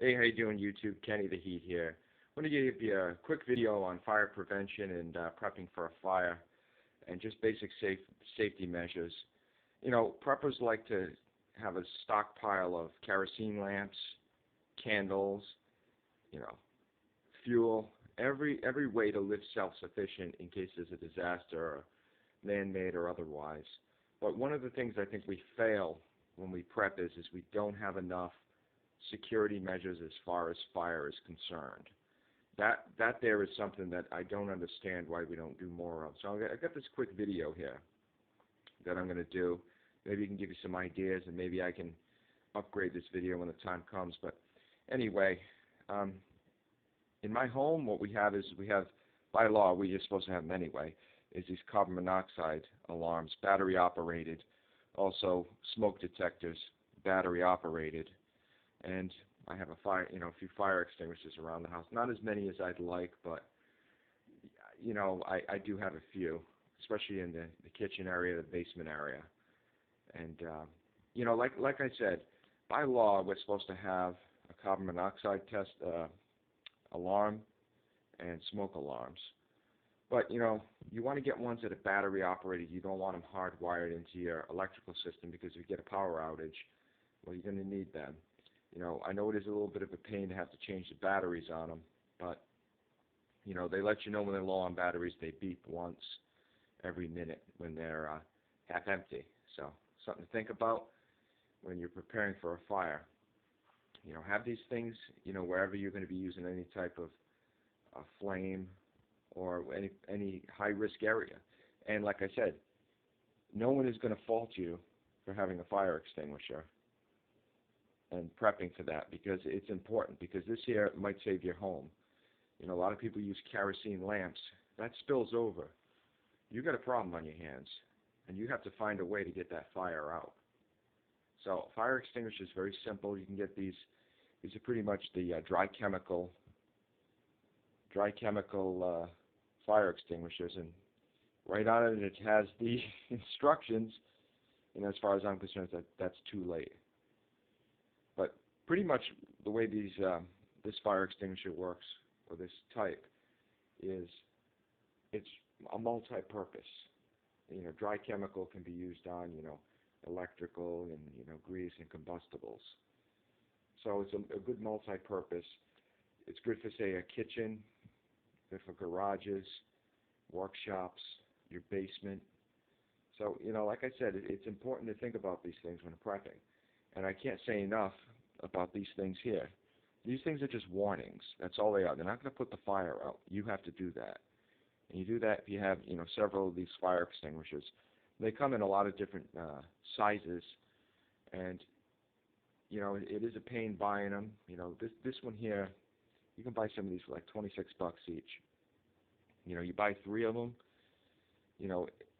Hey, how you doing, YouTube? Kenny the Heat here. I want to give you a quick video on fire prevention and prepping for a fire, and just basic safety measures. Preppers like to have a stockpile of kerosene lamps, candles, you know, fuel, every way to live self-sufficient in case there's a disaster, man-made or otherwise. But one of the things I think we fail when we prep is we don't have enough security measures as far as fire is concerned. That there is something that I don't understand why we don't do more of. So I've got this quick video here that I'm going to do. Maybe you can give you some ideas, and maybe I can upgrade this video when the time comes. But anyway, in my home, what we have, by law, we are supposed to have them anyway, is these carbon monoxide alarms, battery operated, also smoke detectors, battery operated, and I have a few fire extinguishers around the house. Not as many as I'd like, but I do have a few, especially in the kitchen area, the basement area. And like I said, by law, we're supposed to have a carbon monoxide test alarm and smoke alarms. But you want to get ones that are battery operated. You don't want them hardwired into your electrical system, because if you get a power outage, well, you're going to need them. I know it is a little bit of a pain to have to change the batteries on them, but they let you know when they're low on batteries. They beep once every minute when they're half empty. So something to think about when you're preparing for a fire. Have these things wherever you're going to be using any type of flame or any high risk area. And like I said, no one is going to fault you for having a fire extinguisher and prepping for that, because it's important, because this here might save your home. A lot of people use kerosene lamps. That spills over. You've got a problem on your hands, and you have to find a way to get that fire out. So fire extinguisher is very simple. You can get these. These are pretty much the dry chemical fire extinguishers, and right on it has the instructions. As far as I'm concerned, that's too late. But pretty much the way this fire extinguisher works, or this type, is it's a multi-purpose. Dry chemical can be used on electrical and grease and combustibles. So it's a good multi-purpose. It's good for, say, a kitchen, good for garages, workshops, your basement. So like I said, it's important to think about these things when prepping. And I can't say enough about these things here. These things are just warnings. That's all they are. They're not going to put the fire out. You have to do that. And you do that if you have several of these fire extinguishers. They come in a lot of different sizes, and it is a pain buying them. This one here, you can buy some of these for like $26 each. You buy 3 of them.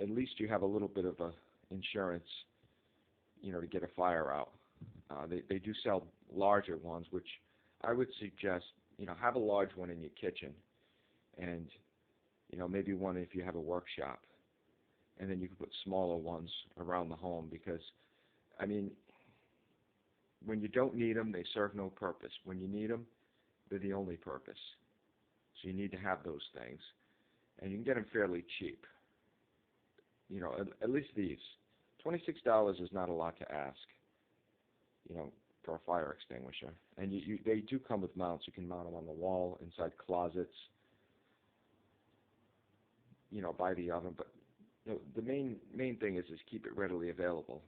At least you have a little bit of insurance, to get a fire out. They do sell larger ones, which I would suggest, have a large one in your kitchen, and maybe one if you have a workshop, and then you can put smaller ones around the home, because when you don't need them, they serve no purpose. When you need them, they're the only purpose. So you need to have those things, and you can get them fairly cheap. At least these. $26 is not a lot to ask, for a fire extinguisher. And they do come with mounts. You can mount them on the wall, inside closets, by the oven. But the main thing is keep it readily available.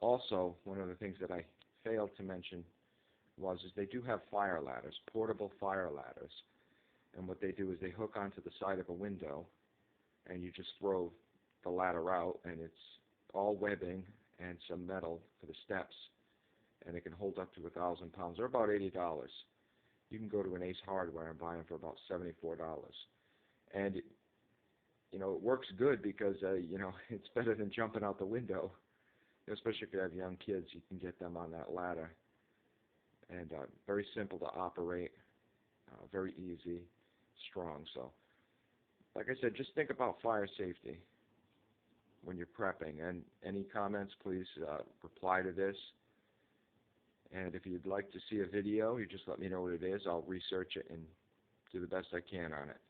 Also, one of the things that I failed to mention is they do have fire ladders, portable fire ladders. And what they do is they hook onto the side of a window, and you just throw the ladder out, and it's all webbing and some metal for the steps, and it can hold up to 1,000 pounds. They're about $80. You can go to an Ace Hardware and buy them for about $74. And it works good, because it's better than jumping out the window. Especially if you have young kids, you can get them on that ladder. And very simple to operate, very easy, strong. So, like I said, just think about fire safety when you're prepping. And any comments, please reply to this. And if you'd like to see a video, you just let me know what it is. I'll research it and do the best I can on it.